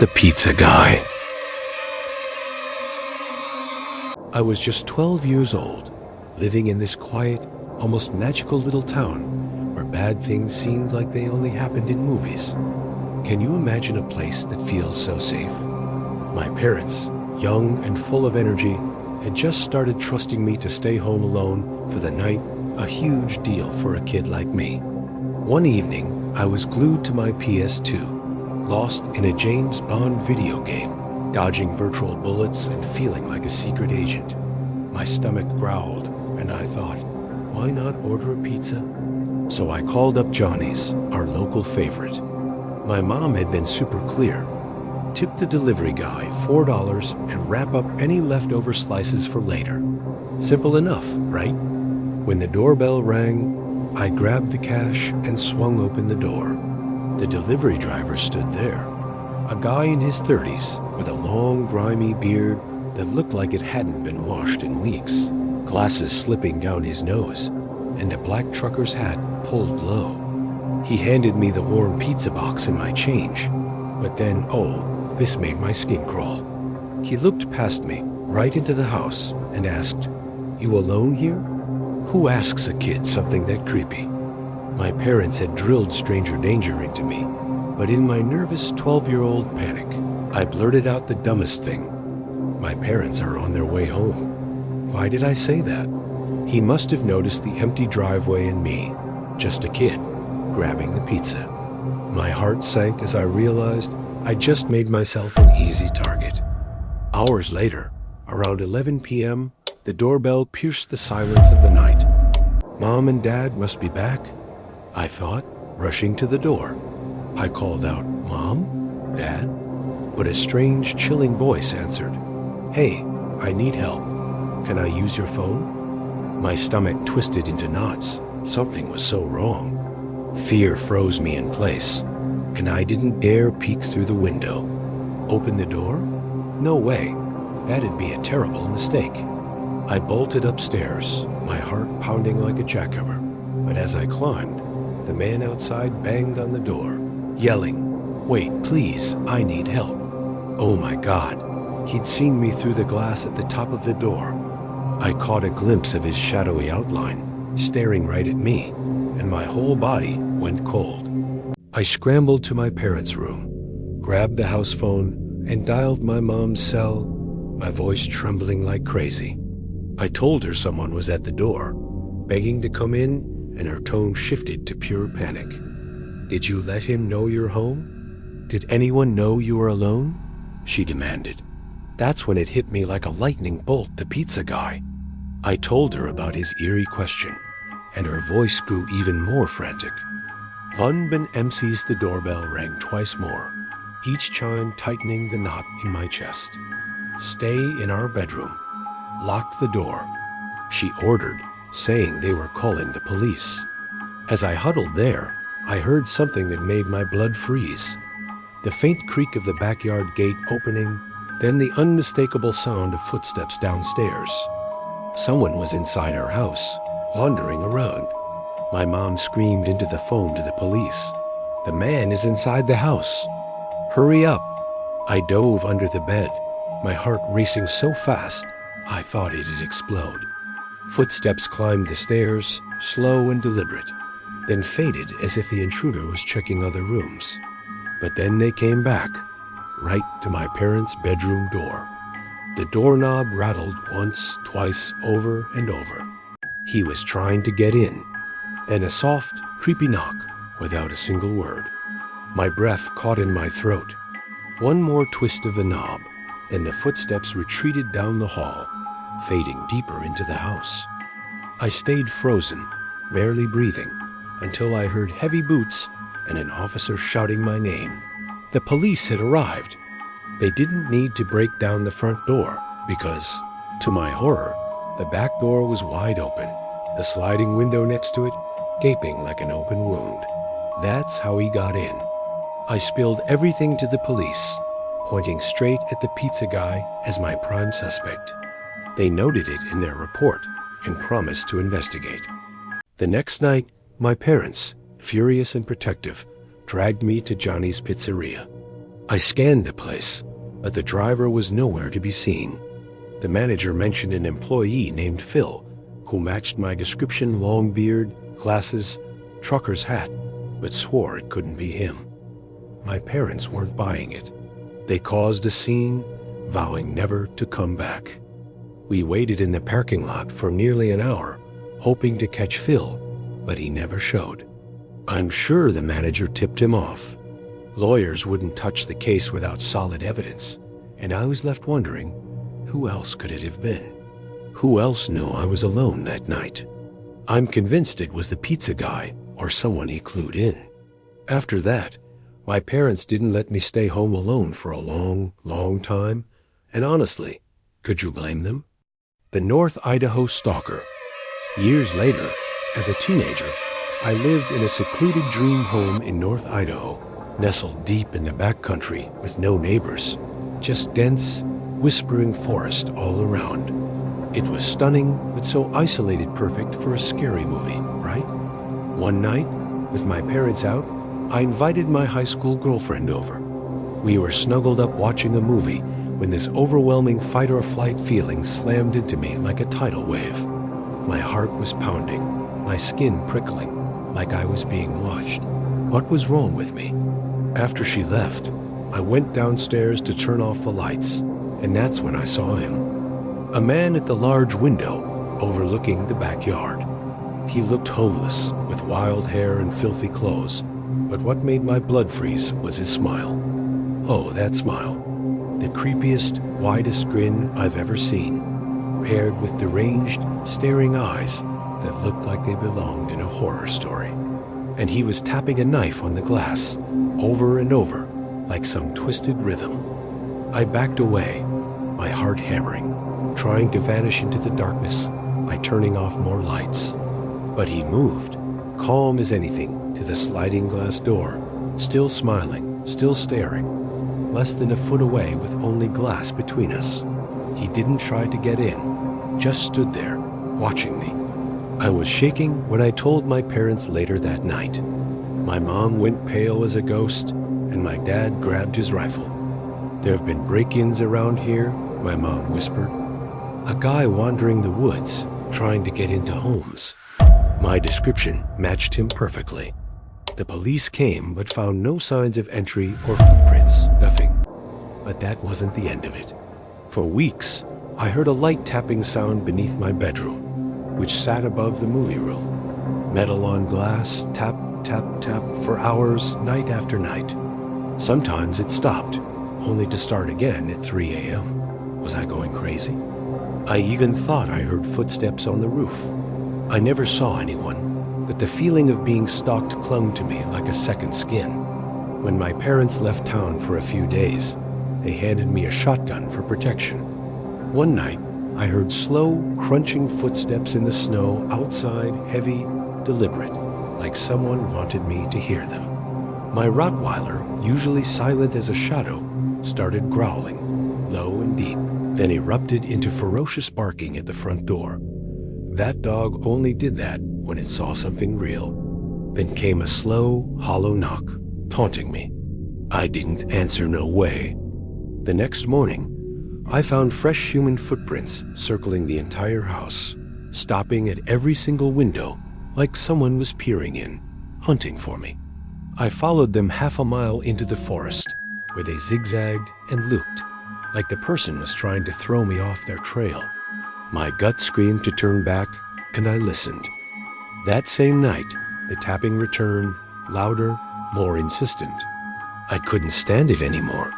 The Pizza Guy. I was just 12 years old, living in this quiet, almost magical little town where bad things seemed like they only happened in movies. Can you imagine a place that feels so safe? My parents, young and full of energy, had just started trusting me to stay home alone for the night, a huge deal for a kid like me. One evening, I was glued to my PS2, lost in a James Bond video game, dodging virtual bullets and feeling like a secret agent. My stomach growled, and I thought, why not order a pizza? So I called up Johnny's, our local favorite. My mom had been super clear. Tip the delivery guy $4 and wrap up any leftover slices for later. Simple enough, right? When the doorbell rang, I grabbed the cash and swung open the door. The delivery driver stood there, a guy in his 30s with a long, grimy beard that looked like it hadn't been washed in weeks, glasses slipping down his nose, and a black trucker's hat pulled low. He handed me the warm pizza box and my change, but then, this made my skin crawl. He looked past me, right into the house, and asked, "You alone here?" Who asks a kid something that creepy? My parents had drilled stranger danger into me, but in my nervous 12-year-old panic, I blurted out the dumbest thing. My parents are on their way home. Why did I say that? He must have noticed the empty driveway and me, just a kid, grabbing the pizza. My heart sank as I realized I just made myself an easy target. Hours later, around 11 p.m., the doorbell pierced the silence of the night. Mom and Dad must be back, I thought, rushing to the door. I called out, "Mom? Dad?" But a strange, chilling voice answered, "Hey, I need help. Can I use your phone?" My stomach twisted into knots. Something was so wrong. Fear froze me in place, and I didn't dare peek through the window. Open the door? No way. That'd be a terrible mistake. I bolted upstairs, my heart pounding like a jackhammer. But as I climbed, the man outside banged on the door, yelling, "Wait, please, I need help." Oh my God, he'd seen me through the glass at the top of the door. I caught a glimpse of his shadowy outline, staring right at me, and my whole body went cold. I scrambled to my parents' room, grabbed the house phone, and dialed my mom's cell, my voice trembling like crazy. I told her someone was at the door, begging to come in, and her tone shifted to pure panic. "Did you let him know you're home? Did anyone know you were alone?" she demanded. That's when it hit me like a lightning bolt, the pizza guy. I told her about his eerie question, and her voice grew even more frantic. Von Ben MC's the doorbell rang twice more, each chime tightening the knot in my chest. "Stay in our bedroom. Lock the door," she ordered, saying they were calling the police. As I huddled there, I heard something that made my blood freeze. The faint creak of the backyard gate opening, then the unmistakable sound of footsteps downstairs. Someone was inside our house, wandering around. My mom screamed into the phone to the police. "The man is inside the house. Hurry up." I dove under the bed, my heart racing so fast I thought it'd explode. Footsteps climbed the stairs, slow and deliberate, then faded as if the intruder was checking other rooms. But then they came back, right to my parents' bedroom door. The doorknob rattled once, twice, over and over. He was trying to get in. Then a soft, creepy knock without a single word. My breath caught in my throat. One more twist of the knob, then the footsteps retreated down the hall, fading deeper into the house. I stayed frozen, barely breathing, until I heard heavy boots and an officer shouting my name. The police had arrived. They didn't need to break down the front door because, to my horror, the back door was wide open, the sliding window next to it gaping like an open wound. That's how he got in. I spilled everything to the police, pointing straight at the pizza guy as my prime suspect. They noted it in their report and promised to investigate. The next night, my parents, furious and protective, dragged me to Johnny's Pizzeria. I scanned the place, but the driver was nowhere to be seen. The manager mentioned an employee named Phil, who matched my description: long beard, glasses, trucker's hat, but swore it couldn't be him. My parents weren't buying it. They caused a scene, vowing never to come back. We waited in the parking lot for nearly an hour, hoping to catch Phil, but he never showed. I'm sure the manager tipped him off. Lawyers wouldn't touch the case without solid evidence, and I was left wondering, who else could it have been? Who else knew I was alone that night? I'm convinced it was the pizza guy or someone he clued in. After that, my parents didn't let me stay home alone for a long, long time, and honestly, could you blame them? The North Idaho Stalker. Years later, as a teenager, I lived in a secluded dream home in North Idaho, nestled deep in the backcountry with no neighbors, just dense, whispering forest all around. It was stunning, but so isolated perfect for a scary movie, right? One night, with my parents out, I invited my high school girlfriend over. We were snuggled up watching a movie when this overwhelming fight-or-flight feeling slammed into me like a tidal wave. My heart was pounding, my skin prickling, like I was being watched. What was wrong with me? After she left, I went downstairs to turn off the lights, and that's when I saw him. A man at the large window overlooking the backyard. He looked homeless, with wild hair and filthy clothes, but what made my blood freeze was his smile. Oh, that smile. The creepiest, widest grin I've ever seen, paired with deranged, staring eyes that looked like they belonged in a horror story. And he was tapping a knife on the glass, over and over, like some twisted rhythm. I backed away, my heart hammering, trying to vanish into the darkness by turning off more lights. But he moved, calm as anything, to the sliding glass door, still smiling, still staring, less than a foot away with only glass between us. He didn't try to get in, just stood there, watching me. I was shaking when I told my parents later that night. My mom went pale as a ghost, and my dad grabbed his rifle. There have been break-ins around here, my mom whispered. A guy wandering the woods, trying to get into homes. My description matched him perfectly. The police came but found no signs of entry or footprints, nothing. But that wasn't the end of it. For weeks, I heard a light tapping sound beneath my bedroom, which sat above the movie room. Metal on glass, tap, tap, tap for hours, night after night. Sometimes it stopped, only to start again at 3 a.m. Was I going crazy? I even thought I heard footsteps on the roof. I never saw anyone, but the feeling of being stalked clung to me like a second skin. When my parents left town for a few days, they handed me a shotgun for protection. One night, I heard slow, crunching footsteps in the snow outside, heavy, deliberate, like someone wanted me to hear them. My Rottweiler, usually silent as a shadow, started growling, low and deep, then erupted into ferocious barking at the front door. That dog only did that when it saw something real. Then came a slow, hollow knock, taunting me. I didn't answer no way. The next morning, I found fresh human footprints circling the entire house, stopping at every single window like someone was peering in, hunting for me. I followed them half a mile into the forest, where they zigzagged and looped, like the person was trying to throw me off their trail. My gut screamed to turn back, and I listened. That same night, the tapping returned, louder, more insistent. I couldn't stand it anymore.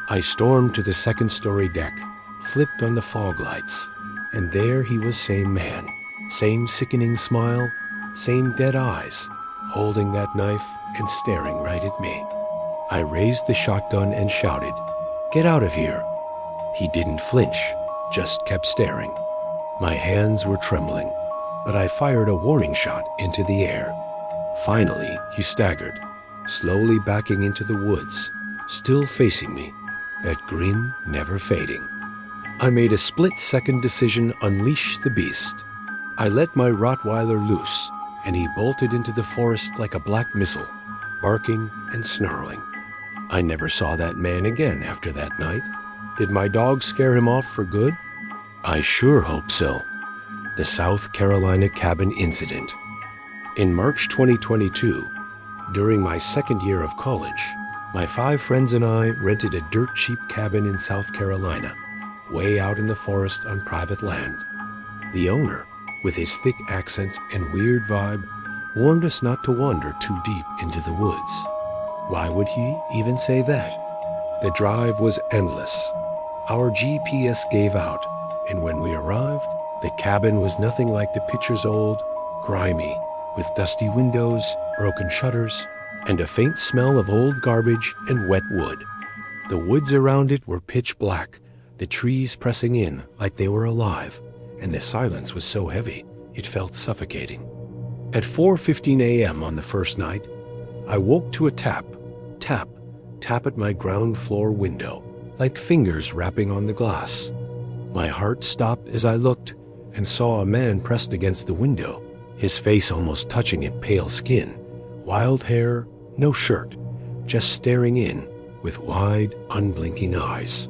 I stormed to the second-story deck, flipped on the fog lights, and there he was, same man, same sickening smile, same dead eyes, holding that knife and staring right at me. I raised the shotgun and shouted, "Get out of here!" He didn't flinch, just kept staring. My hands were trembling, but I fired a warning shot into the air. Finally, he staggered, slowly backing into the woods, still facing me, that grin never fading. I made a split-second decision: unleash the beast. I let my Rottweiler loose, and he bolted into the forest like a black missile, barking and snarling. I never saw that man again after that night. Did my dog scare him off for good? I sure hope so. The South Carolina Cabin Incident. In March 2022, during my second year of college, my 5 friends and I rented a dirt cheap cabin in South Carolina, way out in the forest on private land. The owner, with his thick accent and weird vibe, warned us not to wander too deep into the woods. Why would he even say that? The drive was endless. Our GPS gave out, and when we arrived, the cabin was nothing like the pictures old, grimy, with dusty windows, broken shutters, and a faint smell of old garbage and wet wood. The woods around it were pitch black, the trees pressing in like they were alive, and the silence was so heavy it felt suffocating. At 4:15 a.m. on the first night, I woke to a tap at my ground floor window, like fingers rapping on the glass. My heart stopped as I looked and saw a man pressed against the window, his face almost touching its pale skin, wild hair, no shirt, just staring in with wide, unblinking eyes.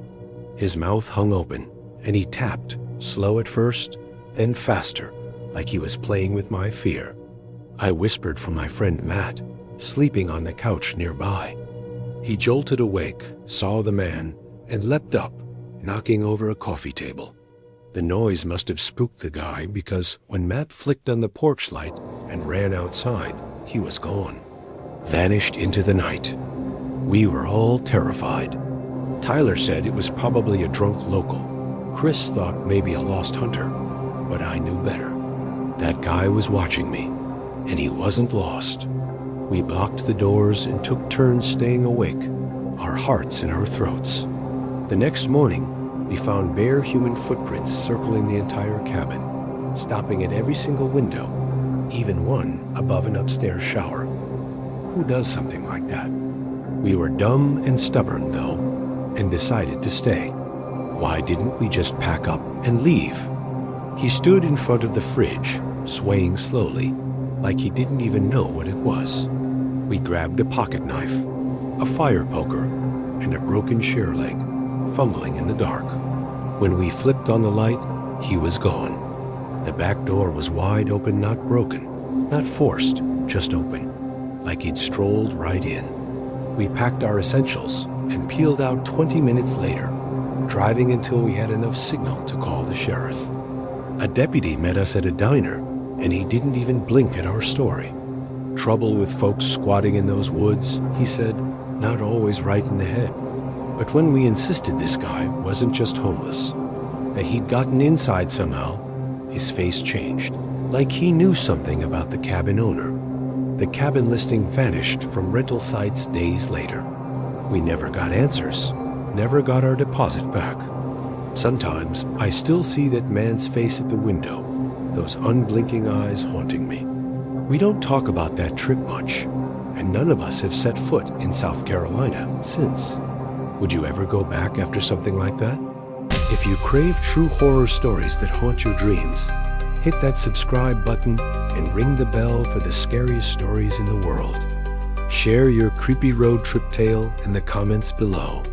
His mouth hung open, and he tapped, slow at first, then faster, like he was playing with my fear. I whispered for my friend Matt, sleeping on the couch nearby. He jolted awake, saw the man, and leapt up, knocking over a coffee table. The noise must have spooked the guy because when Matt flicked on the porch light and ran outside, he was gone. Vanished into the night. We were all terrified. Tyler said it was probably a drunk local. Chris thought maybe a lost hunter, but I knew better. That guy was watching me, and he wasn't lost. We blocked the doors and took turns staying awake, our hearts in our throats. The next morning, we found bare human footprints circling the entire cabin, stopping at every single window, even one above an upstairs shower. Who does something like that? We were dumb and stubborn, though, and decided to stay. Why didn't we just pack up and leave? He stood in front of the fridge, swaying slowly, like he didn't even know what it was. We grabbed a pocket knife, a fire poker, and a broken shear leg, fumbling in the dark. When we flipped on the light, he was gone. The back door was wide open, not broken, not forced, just open, like he'd strolled right in. We packed our essentials and peeled out 20 minutes later, driving until we had enough signal to call the sheriff. A deputy met us at a diner, and he didn't even blink at our story. Trouble with folks squatting in those woods, he said, not always right in the head. But when we insisted this guy wasn't just homeless, that he'd gotten inside somehow, his face changed, like he knew something about the cabin owner. The cabin listing vanished from rental sites days later. We never got answers, never got our deposit back. Sometimes I still see that man's face at the window, those unblinking eyes haunting me. We don't talk about that trip much, and none of us have set foot in South Carolina since. Would you ever go back after something like that? If you crave true horror stories that haunt your dreams, hit that subscribe button and ring the bell for the scariest stories in the world. Share your creepy road trip tale in the comments below.